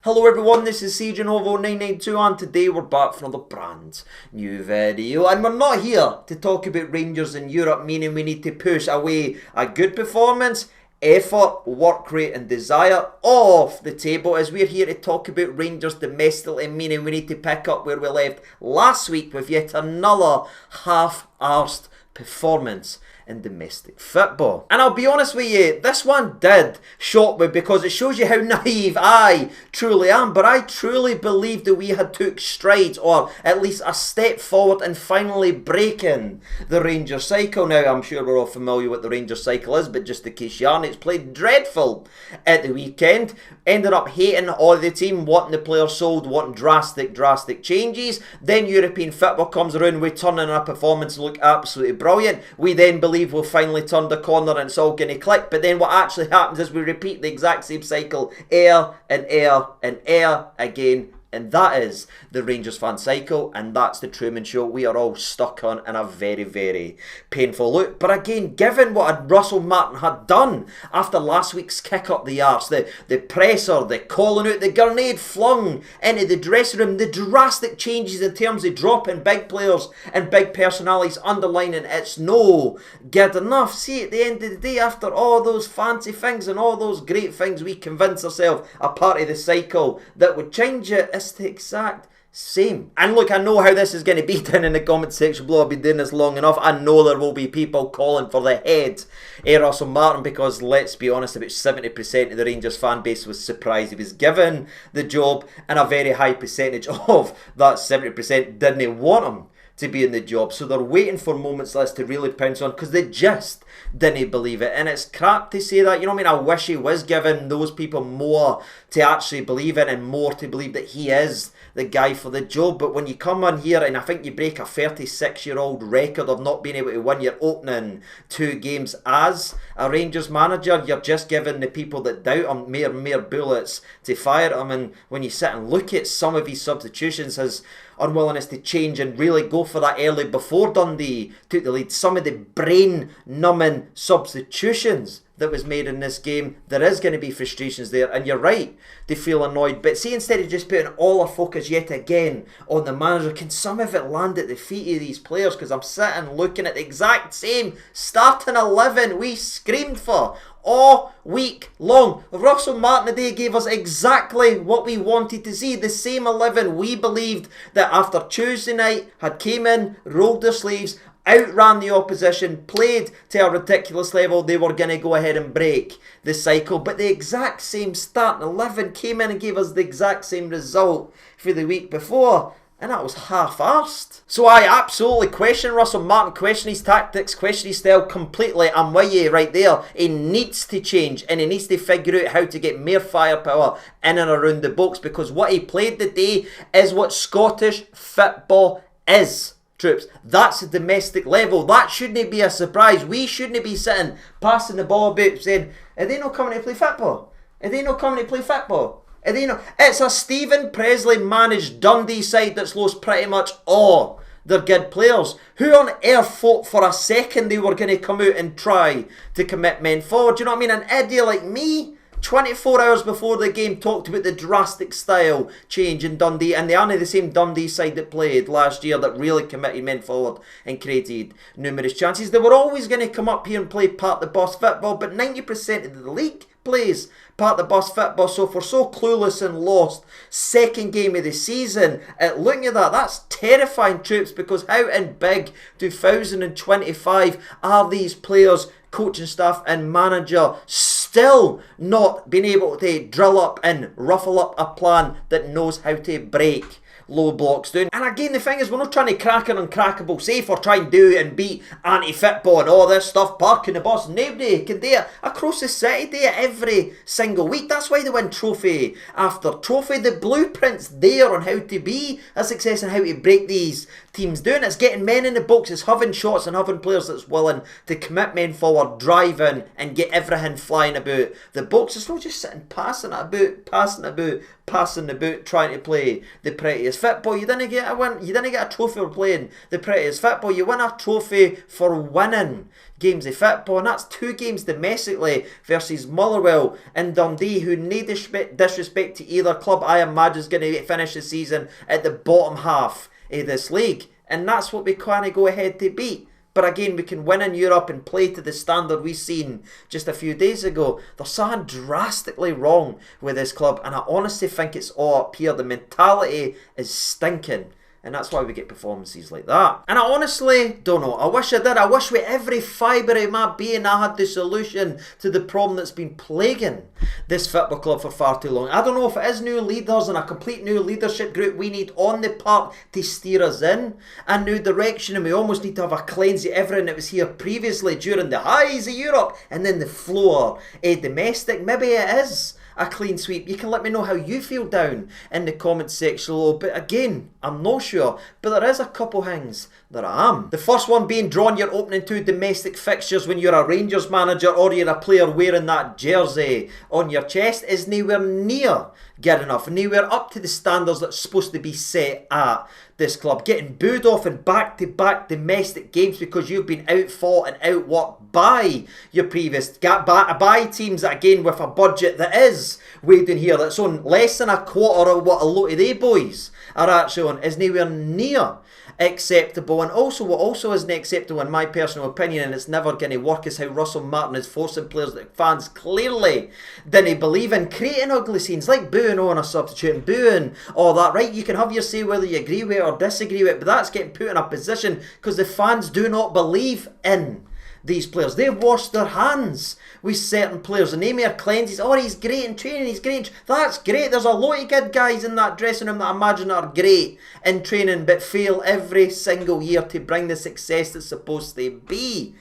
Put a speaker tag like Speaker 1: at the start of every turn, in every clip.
Speaker 1: Hello everyone, this is CJNovo992 and today we're back for another brand new video, and we're not here to talk about Rangers in Europe, meaning we need to push away a good performance, effort, work rate and desire off the table, as we're here to talk about Rangers domestically, meaning we need to pick up where we left last week with yet another half-arsed performance in domestic football. And I'll be honest with you, this one did shock me because it shows you how naive I truly am, but I truly believed that we had took strides, or at least a step forward in finally breaking the Rangers cycle. Now, I'm sure we're all familiar with the Rangers cycle is, but just in case you aren't, it's played dreadful at the weekend. Ended up hating all the team, wanting the players sold, wanting drastic changes. Then European football comes around, we turn in our performance and look absolutely brilliant. We then believe we'll finally turn the corner and it's all going to click, but then what actually happens is we repeat the exact same cycle air again, and that is the Rangers fan cycle, and that's the Truman Show we are all stuck on in a very, very painful loop. But again, given what Russell Martin had done after last week's kick up the arse, the presser, the calling out, the grenade flung into the dressing room, the drastic changes in terms of dropping big players and big personalities, underlining it's no good enough. See, at the end of the day, after all those fancy things and all those great things we convince ourselves a part of the cycle that would change it, it's the exact same. And look, I know how this is going to be down in the comment section below. I've been doing this long enough. I know there will be people calling for the head of Russell Martin, because let's be honest, about 70% of the Rangers fan base was surprised he was given the job, and a very high percentage of that 70% didn't want him to be in the job. So they're waiting for moments like this to really pounce on, because they just didn't believe it. And it's crap to say that, you know what I mean? I wish he was giving those people more to actually believe in, and more to believe that he is the guy for the job. But when you come on here and I think you break a 36-year-old record of not being able to win your opening 2 games as a Rangers manager, you're just giving the people that doubt him mere bullets to fire him. And when you sit and look at some of his substitutions, his unwillingness to change and really go for that early before Dundee took the lead, some of the brain-numbing substitutions that was made in this game, there is going to be frustrations there, and you're right to feel annoyed. But see, instead of just putting all our focus yet again on the manager, can some of it land at the feet of these players? Because I'm sitting looking at the exact same starting 11 we screamed for all week long. Russell Martin today gave us exactly what we wanted to see. The same 11 we believed that after Tuesday night had came in, rolled their sleeves, outran the opposition, played to a ridiculous level, they were going to go ahead and break the cycle. But the exact same starting 11 came in and gave us the exact same result for the week before, and that was half-arsed. So I absolutely question Russell Martin, question his tactics, question his style completely. I'm with you right there. He needs to change, and he needs to figure out how to get more firepower in and around the box, because what he played today is what Scottish football is. Troops, that's a domestic level. That shouldn't be a surprise. We shouldn't be sitting passing the ball about saying, are they not coming to play football? Are they not coming to play football? Are they not? It's a Stephen Presley managed Dundee side that's lost pretty much all their good players. Who on earth thought for a second they were going to come out and try to commit men forward? Do you know what I mean? An idiot like me, 24 hours before the game, talked about the drastic style change in Dundee, and they aren't the same Dundee side that played last year that really committed men forward and created numerous chances. They were always going to come up here and play part the bus football, but 90% of the league plays part the bus football. So if we're so clueless and lost, second game of the season, looking at that, that's terrifying, troops, because how in big 2025 are these players, coaching staff and manager still not being able to drill up and ruffle up a plan that knows how to break low blocks down? And again, the thing is, we're not trying to crack an uncrackable safe or try and do and beat anti-football and all this stuff, parking the bus. Nobody can do it across the city, do it every single week. That's why they win trophy after trophy. The blueprint's there on how to be a success and how to break these teams down. It's getting men in the box, it's having shots and having players that's willing to commit men forward, drive in and get everything flying about the box. It's not just sitting passing it about, passing the boot, trying to play the prettiest football. You didn't get a win. You didn't get a trophy for playing the prettiest football. You win a trophy for winning games of football, and that's 2 games domestically versus Motherwell and Dundee, who, no disrespect to either club, I imagine is going to finish the season at the bottom half of this league, and that's what we kind of go ahead to beat. But again, we can win in Europe and play to the standard we seen just a few days ago. There's something drastically wrong with this club, and I honestly think it's all up here. The mentality is stinking, and that's why we get performances like that. And I honestly don't know. I wish I did. I wish with every fibre of my being I had the solution to the problem that's been plaguing this football club for far too long. I don't know if it is new leaders and a complete new leadership group we need on the park to steer us in a new direction, and we almost need to have a cleanse of everything that was here previously during the highs of Europe and then the floor of domestic. Maybe it is a clean sweep. You can let me know how you feel down in the comments section below. But again, I'm not sure. But there is a couple things that I am. The first one being drawing your opening 2 domestic fixtures when you're a Rangers manager or you're a player wearing that jersey on your chest is nowhere near good enough. Nowhere up to the standards that's supposed to be set at this club. Getting booed off in back-to-back domestic games because you've been outfought and outworked by your previous by teams that, again, with a budget that is way down here, that's on less than a quarter of what a lot of they boys are actually on, is nowhere near acceptable. And also, what also isn't acceptable in my personal opinion, and it's never going to work, is how Russell Martin is forcing players that fans clearly didn't believe in, creating ugly scenes like booing on a substitute and booing all that. Right, you can have your say whether you agree with it or disagree with it, but that's getting put in a position because the fans do not believe in these players. They've washed their hands with certain players, and they may have cleanses. Oh, he's great in training, he's great. That's great. There's a lot of good guys in that dressing room that I imagine are great in training but fail every single year to bring the success that's supposed to be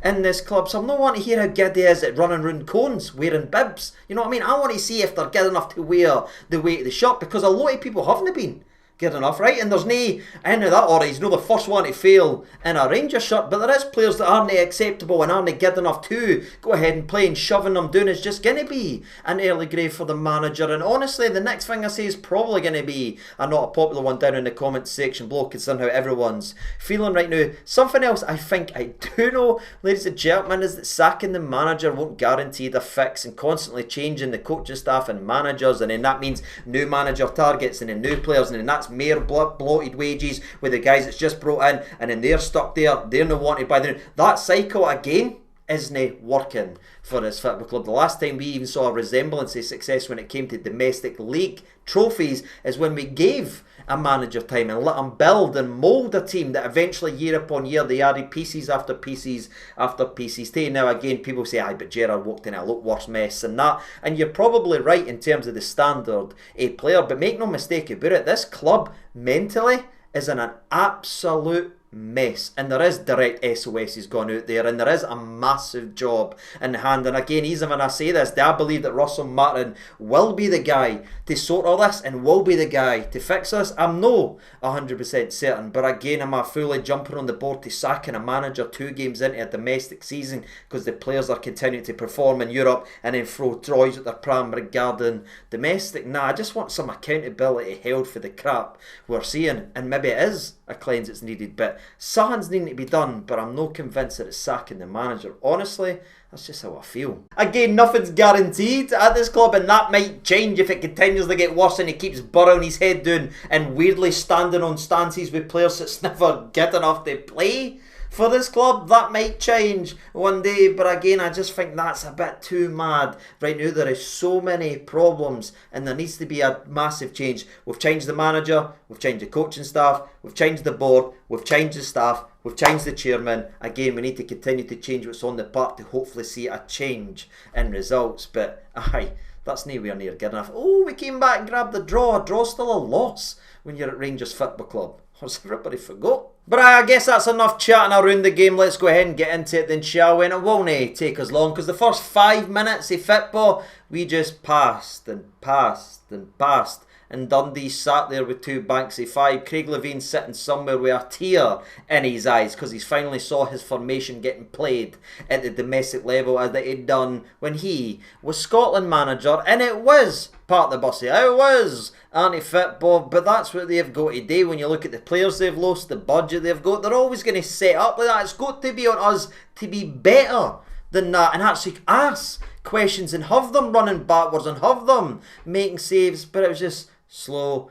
Speaker 1: in this club. So I'm not wanting to hear how good he is at running round cones, wearing bibs. You know what I mean? I want to see if they're good enough to wear the weight of the shirt, because a lot of people haven't been good enough, right? And there's no end of that, or he's not the first one to fail in a Rangers shirt, but there is players that aren't acceptable and aren't good enough to go ahead and play, and shoving them down is just going to be an early grave for the manager. And honestly, the next thing I say is probably going to be a not a popular one down in the comments section below, considering how everyone's feeling right now. Something else I think I do know, ladies and gentlemen, is that sacking the manager won't guarantee the fix, and constantly changing the coaching staff and managers, and then that means new manager targets and then new players, and then that's mere bloated wages with the guys that's just brought in, and then they're stuck there, they're not wanted by the... That cycle again isn't working for this football club. The last time we even saw a resemblance of success when it came to domestic league trophies is when we gave a manager time and let him build and mould a team that eventually, year upon year, they added pieces after pieces after pieces to. Now again, people say, aye, but Gerrard walked in a lot worse mess than that, and you're probably right in terms of the standard a player, but make no mistake about it, this club mentally is in an absolute mess, and there is direct SOS's gone out there, and there is a massive job in hand. And again, even when I say this, do I believe that Russell Martin will be the guy to sort all this and will be the guy to fix this? I'm no 100% certain, but again, am I fully jumping on the board to sacking a manager 2 games into a domestic season because the players are continuing to perform in Europe and then throw Troyes at their pram regarding domestic? Nah, I just want some accountability held for the crap we're seeing, and maybe it is a cleanse that's needed, but something's needing to be done. But I'm not convinced that it's sacking the manager. Honestly, that's just how I feel. Again, nothing's guaranteed at this club, and that might change if it continues to get worse and he keeps burrowing his head down and weirdly standing on stances with players that's never good enough to play for this club. That might change one day, but again, I just think that's a bit too mad. Right now, there is so many problems, and there needs to be a massive change. We've changed the manager, we've changed the coaching staff, we've changed the board, we've changed the staff, we've changed the chairman. Again, we need to continue to change what's on the park to hopefully see a change in results. But aye, that's nowhere near good enough. Oh, we came back and grabbed the draw. A draw's still a loss when you're at Rangers Football Club. Has everybody forgot? But I guess that's enough chatting around the game. Let's go ahead and get into it then, shall we? And it won't take us long, because the first 5 minutes of football, we just passed and passed and passed and Dundee sat there with 2 banks of 5. Craig Levein sitting somewhere with a tear in his eyes because he's finally saw his formation getting played at the domestic level as that he'd done when he was Scotland manager, and it was part of the bussy. It was anti-football, but that's what they've got today. When you look at the players they've lost, the budget they've got, they're always going to set up like that. It's got to be on us to be better than that and actually ask questions and have them running backwards and have them making saves. But it was just slow.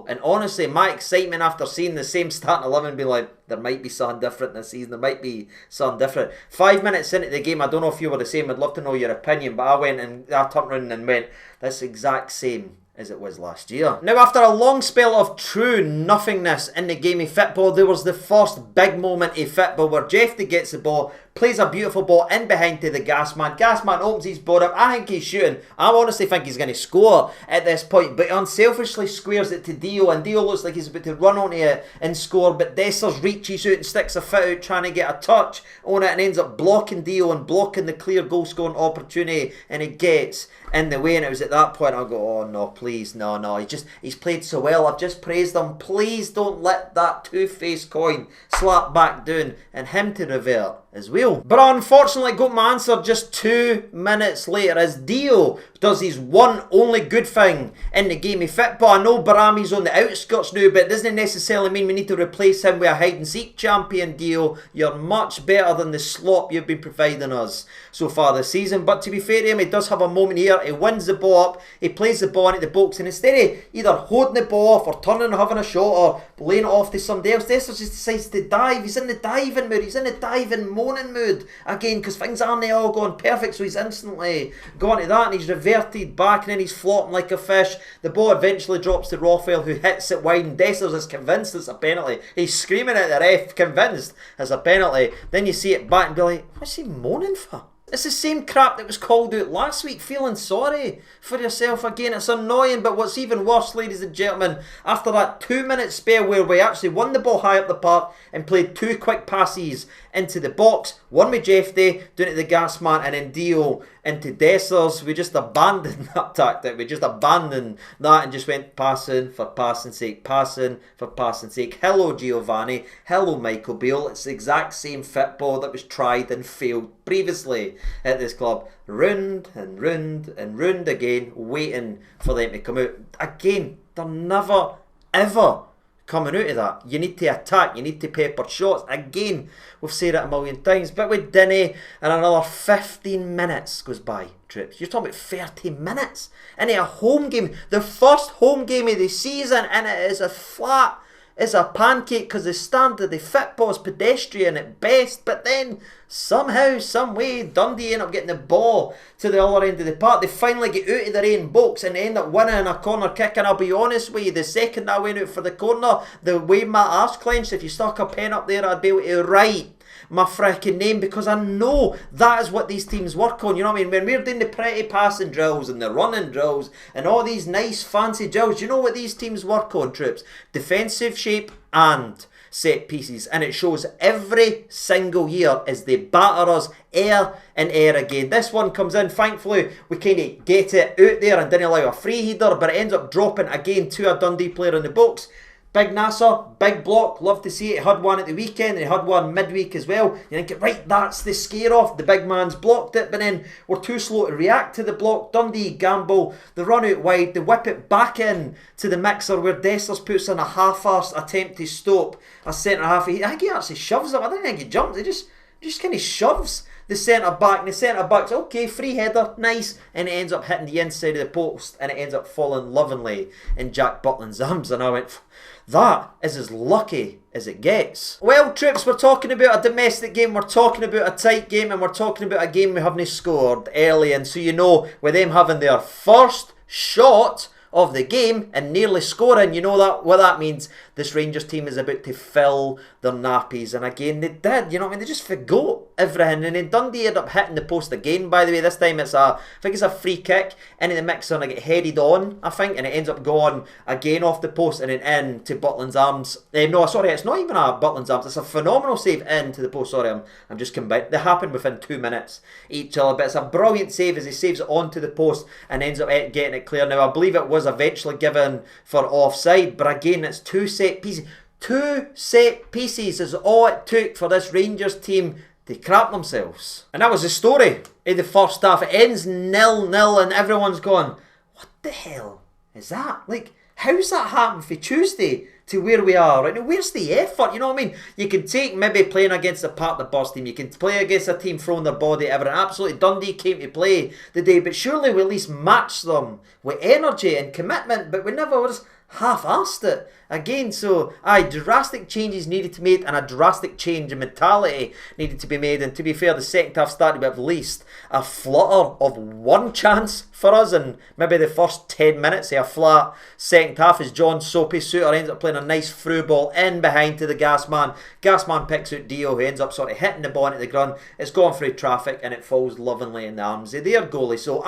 Speaker 1: And honestly, my excitement after seeing the same starting 11 be like, there might be something different this season, there might be something different. 5 minutes into the game, I don't know if you were the same, I'd love to know your opinion, but I turned around and went, that's exact same as it was last year. Now, after a long spell of true nothingness in the game of football, there was the first big moment of football where Jeffy gets the ball, plays a beautiful ball in behind to the Gasman. Gasman opens his ball up. I think he's shooting. I honestly think he's going to score at this point, but he unselfishly squares it to Dio, and Dio looks like he's about to run onto it and score, but Dessers reaches out and sticks a foot out trying to get a touch on it and ends up blocking Dio and blocking the clear goal scoring opportunity, and it gets in the way. And it was at that point I go, oh no, please, no, he's played so well, I've just praised him, please don't let that two-faced coin slap back down and him to revert as well. But I unfortunately got my answer just 2 minutes later as Dio does his one only good thing in the game of football. I know Barami's on the outskirts now, but it doesn't necessarily mean we need to replace him with a hide and seek champion. Dio, you're much better than the slop you've been providing us so far this season. But to be fair to him, he does have a moment here. He wins the ball up, he plays the ball into the box, and instead of either holding the ball off or turning and having a shot or laying it off to somebody else, Dessers just decides to dive. He's in the diving mood, he's in the diving moaning mood again because things aren't all going perfect, so he's instantly gone to that and he's reverted back, and then he's flopping like a fish. The ball eventually drops to Raphael, who hits it wide, and Dessers is convinced it's a penalty. He's screaming at the ref, convinced it's a penalty. Then you see it back and be like, what's he moaning for? It's the same crap that was called out last week. Feeling sorry for yourself again. It's annoying, but what's even worse, ladies and gentlemen, after that 2 minute spell where we actually won the ball high up the park and played 2 quick passes into the box, one with Jeffy down to the Gasman and then Dio into Dessers, we just abandoned that tactic. We just abandoned that and just went passing for passing sake, passing for passing sake. Hello Giovanni, hello Michael Beale. It's the exact same football that was tried and failed previously at this club. Round and round and round again, waiting for them to come out. Again, they're never ever coming out of that. You need to attack, you need to pepper shots. Again, we've said it a million times, but with Dundee, and another 15 minutes goes by, Trips. You're talking about 30 minutes into a home game, the first home game of the season, and it is as flat as a pancake because the standard of the football is pedestrian at best. But then somehow, some way, Dundee end up getting the ball to the other end of the park. They finally get out of their own box and they end up winning a corner kick. And I'll be honest with you, the second I went out for the corner, the way my arse clenched, if you stuck a pen up there, I'd be able to write my frickin' name, because I know that is what these teams work on. You know what I mean? When we're doing the pretty passing drills and the running drills and all these nice fancy drills, you know what these teams work on, Troops? Defensive shape and set pieces, and it shows every single year as they batter us air and air again. This one comes in, thankfully we kind of get it out there and didn't allow a free header, but it ends up dropping again to a Dundee player in the box. Big Nasser, big block, love to see it. He had one at the weekend and he had one midweek as well. You think, right, that's the scare off. The big man's blocked it, but then we're too slow to react to the block. Dundee gamble, they run out wide, they whip it back in to the mixer where Dessers puts in a half-arsed attempt to stop a centre-half. I think he actually shoves him. I don't think he jumps, he just kind of shoves the centre-back, and the centre-back's okay, free header, nice, and it ends up hitting the inside of the post and it ends up falling lovingly in Jack Butland's arms, and I went, that is as lucky as it gets. Well, Trips, we're talking about a domestic game, we're talking about a tight game, and we're talking about a game we haven't scored early, and so you know, with them having their first shot of the game and nearly scoring, you know that what that means. This Rangers team is about to fill their nappies, and again they did, you know what I mean, they just forgot everything, and then Dundee ended up hitting the post again, by the way. This time I think it's a free kick into the mixer and I get headed on, I think, and it ends up going again off the post and then in to Butland's arms. No, sorry, it's not even a Butland's arms, it's a phenomenal save into the post. Sorry, I'm just combined. They happened within 2 minutes each other, but it's a brilliant save as he saves it onto the post and ends up getting it clear. Now I believe it was was eventually given for offside. But again, it's 2 set pieces. 2 set pieces is all it took for this Rangers team to crap themselves. And that was the story in the first half. It ends 0-0 and everyone's going, what the hell is that? Like, how's that happened for Tuesday to where we are right now? Where's the effort? You know what I mean? You can take maybe playing against a part of the bus team. You can play against a team throwing their body everything. Absolutely, Dundee came to play the day, but surely we at least matched them with energy and commitment, but we never was half-assed it again. So drastic changes needed to be made, and a drastic change in mentality needed to be made. And to be fair, the second half started with at least a flutter of one chance for us, and maybe the first 10 minutes of a flat second half as John Soapy Suter ends up playing a nice through ball in behind to the gas man. Gas man picks out Dio, who ends up sort of hitting the ball into the ground. It's gone through traffic and it falls lovingly in the arms of their goalie. So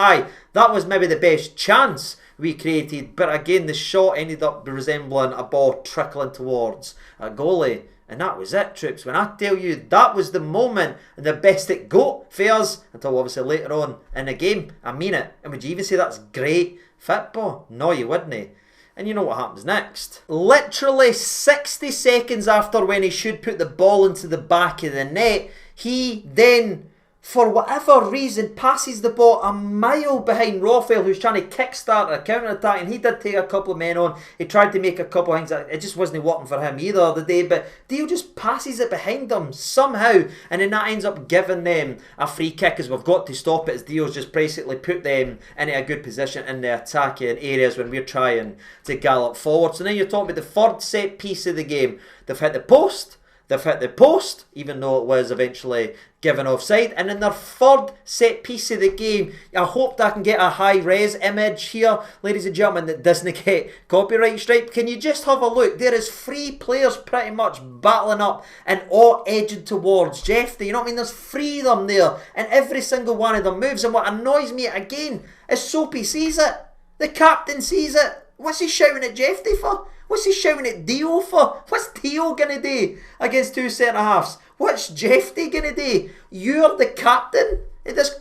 Speaker 1: that was maybe the best chance we created, but again the shot ended up resembling a ball trickling towards a goalie, and that was it, troops. When I tell you that was the moment and the best it got for us, until obviously later on in the game, I mean it. And would you even say that's great football? No, you wouldn't. And you know what happens next? Literally 60 seconds after when he should put the ball into the back of the net, he then, for whatever reason, passes the ball a mile behind Raphael, who's trying to kickstart a counter-attack, and he did take a couple of men on. He tried to make a couple of things. It just wasn't working for him either the day, but Dio just passes it behind them somehow, and then that ends up giving them a free kick, as we've got to stop it, as Dio's just basically put them into a good position in the attacking areas when we're trying to gallop forward. So now you're talking about the third set piece of the game. They've hit the post. They've hit the post, even though it was eventually given offside. And in their third set piece of the game, I hope that I can get a high-res image here, ladies and gentlemen, that doesn't get copyright strike. Can you just have a look? There is 3 players pretty much battling up and all edging towards Jeffy. You know what I mean? There's 3 of them there, and every single one of them moves. And what annoys me again is Soapy sees it. The captain sees it. What's he shouting at Jeffy for? What's he shouting at Dio for? What's Dio going to do against 2 centre-halves? What's Jeffy going to do? You're the captain.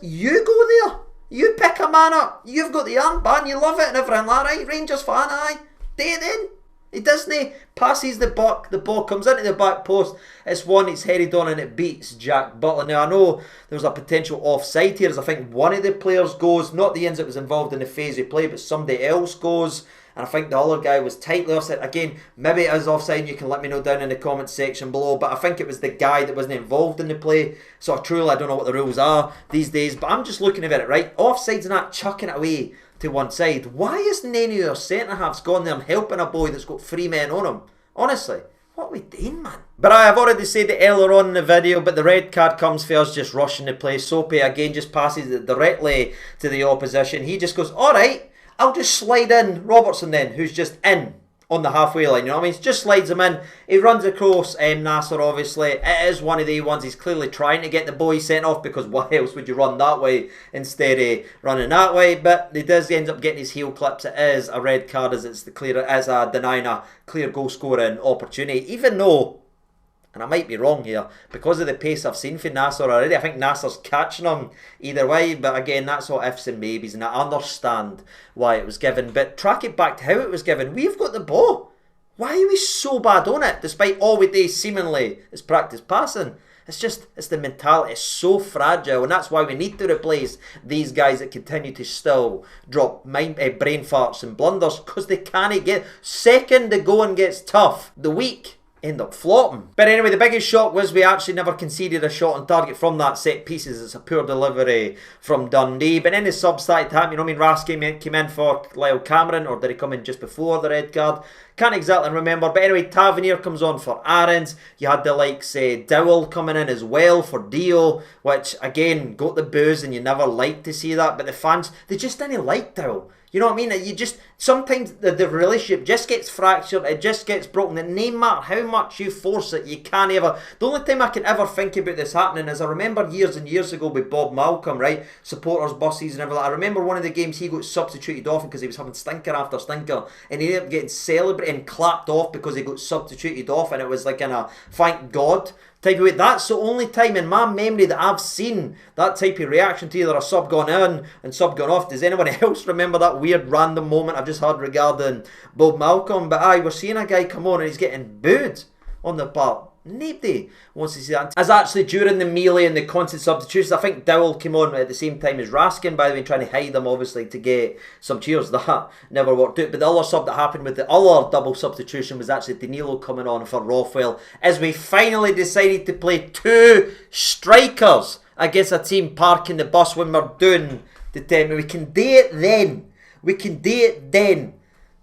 Speaker 1: You go there. You pick a man up. You've got the armband. You love it and everything. Right, Rangers fan, aye. Do it then. He doesn't. Passes the buck. The ball comes into the back post. It's one. It's headed on and it beats Jack Butler. Now I know there was a potential offside here, as I think one of the players goes. Not the ends that was involved in the phase of play, but somebody else goes. And I think the other guy was tightly offside. Again, maybe it is offside. You can let me know down in the comments section below. But I think it was the guy that wasn't involved in the play. So truly, I don't know what the rules are these days. But I'm just looking at it, right? Offside's not chucking it away to one side. Why isn't any of your centre-halves gone there and helping a boy that's got 3 men on him? Honestly, what are we doing, man? But I've already said it earlier on in the video, but the red card comes for us just rushing the play. Soapy, again, just passes it directly to the opposition. He just goes, all right, I'll just slide in Robertson then, who's just in on the halfway line, you know what I mean? Just slides him in. He runs across Nasser, obviously. It is one of the ones. He's clearly trying to get the boy sent off, because why else would you run that way instead of running that way? But he does end up getting his heel clips. It is a red card, as it's denying a clear goal scoring opportunity, even though, and I might be wrong here, because of the pace I've seen from Nasser already, I think Nasser's catching him either way. But again, that's all ifs and maybes, and I understand why it was given. But track it back to how it was given. We've got the ball. Why are we so bad on it, despite all we do seemingly is practice passing? It's the mentality. It's so fragile, and that's why we need to replace these guys that continue to still drop brain farts and blunders, because they can't get. Second the going gets tough, the weak end up flopping. But anyway, the biggest shock was we actually never conceded a shot on target from that set pieces. It's a poor delivery from Dundee. But then the sub started to happen. You know what I mean? Ras came in for Lyle Cameron, or did he come in just before the red card? Can't exactly remember. But anyway, Tavernier comes on for Aarons. You had the likes Dowell coming in as well for Dio, which again got the boos, and you never like to see that. But the fans, they just didn't like Dowell. You know what I mean? You just, sometimes the relationship just gets fractured, it just gets broken, and no matter how much you force it, you can't ever. The only time I can ever think about this happening is I remember years and years ago with Bob Malcolm, right? Supporters, buses and everything. I remember one of the games he got substituted off because he was having stinker after stinker, and he ended up getting celebrated and clapped off because he got substituted off, and it was like in a thank God type of way. That's the only time in my memory that I've seen that type of reaction to either a sub gone in and sub gone off. Does anyone else remember that weird random moment I've just heard regarding Bob Malcolm? But aye, we're seeing a guy come on and he's getting booed on the part. Nobody wants to see that. As actually during the melee and the constant substitutions, I think Dowell came on at the same time as Raskin, by the way, trying to hide them obviously to get some cheers. That never worked out. But the other sub that happened with the other double substitution was actually Danilo coming on for Rothwell, as we finally decided to play 2 strikers against a team parking the bus when we're doing the 10. We can do it then. We can do it then.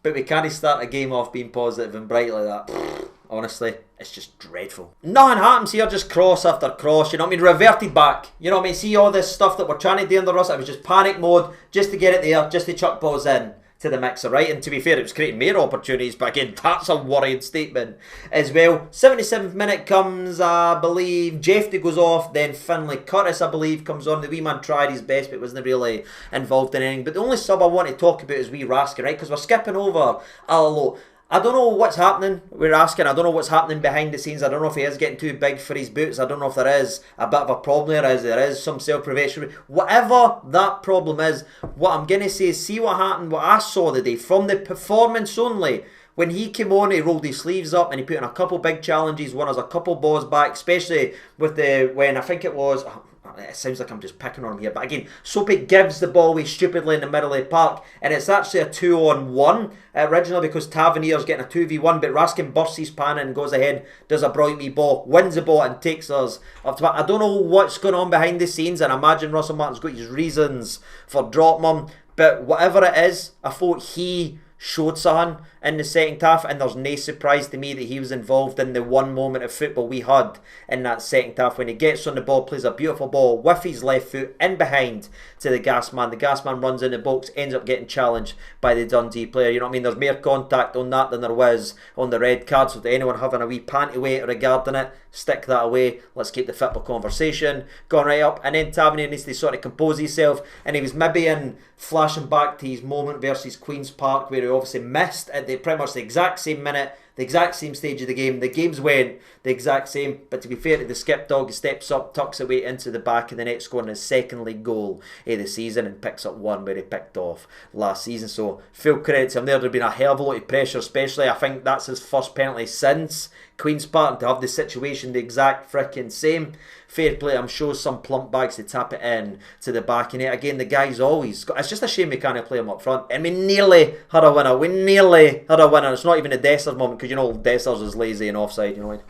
Speaker 1: But we can't start a game off being positive and bright like that. Honestly, it's just dreadful. Nothing happens here, just cross after cross, you know what I mean? Reverted back. You know what I mean? See all this stuff that we're trying to do under us? It was just panic mode, just to get it there, just to chuck balls in to the mixer, right? And to be fair, it was creating more opportunities, but again, that's a worrying statement as well. 77th minute comes, I believe, Jeffy goes off, then Finlay Curtis, I believe, comes on. The wee man tried his best, but wasn't really involved in anything. But the only sub I want to talk about is wee Raskin, right? Because we're skipping over Alalo. I don't know what's happening. We're asking. I don't know what's happening behind the scenes. I don't know if he is getting too big for his boots. I don't know if there is a bit of a problem there is some self-prevention. Whatever that problem is, what I'm going to say is see what happened, what I saw the day from the performance only. When he came on, he rolled his sleeves up and he put in a couple big challenges, won us a couple balls back, especially with when I think it was... It sounds like I'm just picking on him here, but again, Soapy gives the ball away stupidly in the middle of the park, and it's actually a 2-on-1 originally because Tavernier's getting a 2v1, but Raskin bursts his pan and goes ahead, does a brilliant wee ball, wins the ball and takes us up to back. I don't know what's going on behind the scenes, and I imagine Russell Martin's got his reasons for dropping him, but whatever it is, I thought he showed something in the second half, and there's no surprise to me that he was involved in the one moment of football we had in that second half when he gets on the ball, plays a beautiful ball with his left foot in behind to the gas man. The gas man runs in the box, ends up getting challenged by the Dundee player. You know what I mean? There's more contact on that than there was on the red card, so to anyone having a wee panty weight regarding it, stick that away. Let's keep the football conversation going right up. And then Tavernier needs to sort of compose himself, and he was maybe in flashing back to his moment versus Queen's Park where he obviously missed at pretty much the exact same minute, the exact same stage of the game. The games went the exact same, but to be fair to the skip dog, he steps up, tucks away into the back of the net, scoring his second league goal of the season and picks up one where he picked off last season. So full credit to him there. There's been a hell of a lot of pressure, especially I think that's his first penalty since Queen's Park, and to have the situation the exact freaking same. Fair play, I'm sure some plump bags to tap it in to the back of it. Again, the guy's always got, it's just a shame we can't play him up front. And we nearly had a winner. We nearly had a winner. It's not even a Dessers moment because you know Dessers is lazy and offside, you know.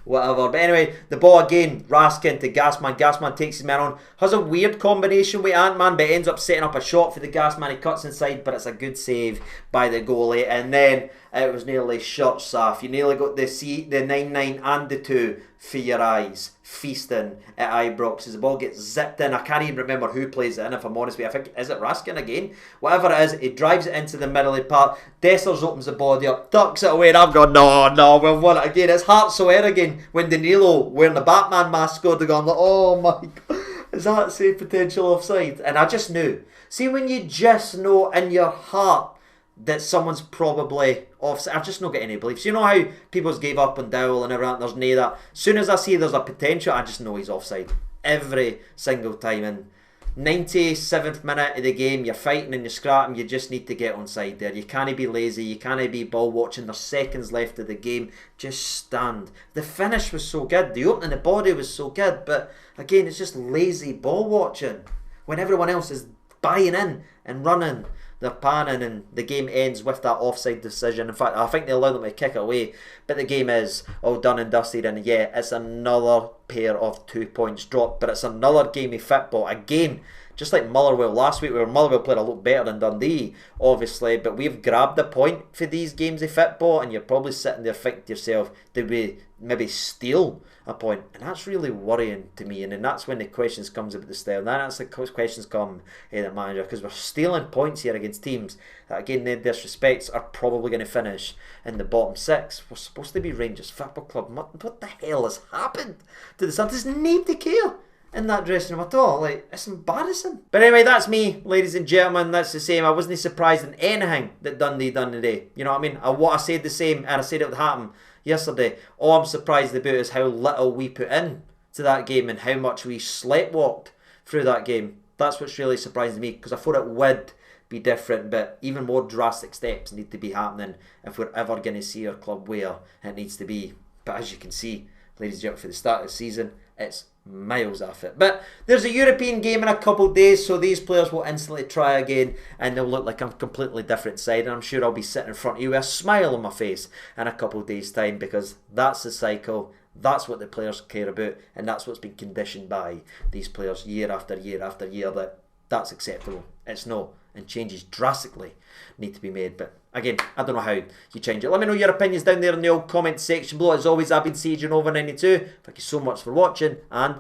Speaker 1: Whatever. But anyway, the ball again, Raskin to Gasman. Gasman takes his man on. Has a weird combination with Ant-Man, but ends up setting up a shot for the Gasman. He cuts inside, but it's a good save by the goalie. And then it was nearly shot, Saf. You nearly got the 9-9 and the 2 for your eyes, feasting at Ibrox as the ball gets zipped in. I can't even remember who plays it in, if I'm honest with you. I think, is it Raskin again? Whatever it is, he drives it into the middle of the park. Dessers opens the body up, tucks it away, and I'm going, no, we've won it again. It's heart so air again when Danilo wearing the Batman mask scored the goal. I'm like, oh my God, is that save potential offside? And I just knew. See, when you just know in your heart that someone's probably offside, I've just not got any beliefs. You know how people's gave up on Dowell and everything, there's no that. As soon as I see there's a potential, I just know he's offside. Every single time. And 97th minute of the game, you're fighting and you're scrapping, you just need to get on side there. You can't be lazy, you can't be ball watching, there's seconds left of the game, just stand. The finish was so good, the opening the body was so good, but again, it's just lazy ball watching when everyone else is buying in and running. They're panning and the game ends with that offside decision. In fact, I think they allow them to kick it away, but the game is all done and dusted, and yeah, it's another pair of 2 points dropped, but it's another game of football. Again, just like Motherwell last week, where Motherwell played a lot better than Dundee, obviously, but we've grabbed a point for these games of football, and you're probably sitting there thinking to yourself, did we maybe steal a point? And that's really worrying to me, and then that's when the questions comes about the style, and that's the questions come in the manager, because we're stealing points here against teams that, again, no disrespects, are probably going to finish in the bottom 6. We're supposed to be Rangers Football Club. What the hell has happened to the Sun? Does nobody care? in that dressing room at all. Like, it's embarrassing. But anyway, that's me, ladies and gentlemen. That's the same. I wasn't surprised in anything that Dundee done today. You know what I mean? I said the same, and I said it would happen yesterday. All I'm surprised about is how little we put in to that game and how much we sleptwalked through that game. That's what's really surprising me, because I thought it would be different, but even more drastic steps need to be happening if we're ever going to see our club where it needs to be. But as you can see, ladies and gentlemen, for the start of the season, it's miles off it. But there's a European game in a couple of days, so these players will instantly try again and they'll look like a completely different side, and I'm sure I'll be sitting in front of you with a smile on my face in a couple of days' time, because that's the cycle. That's what the players care about, and that's what's been conditioned by these players year after year after year, that that's acceptable. It's no, and changes drastically need to be made. But again, I don't know how you change it. Let me know your opinions down there in the old comment section below. As always, I've been Siege over 92. Thank you so much for watching, and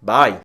Speaker 1: bye.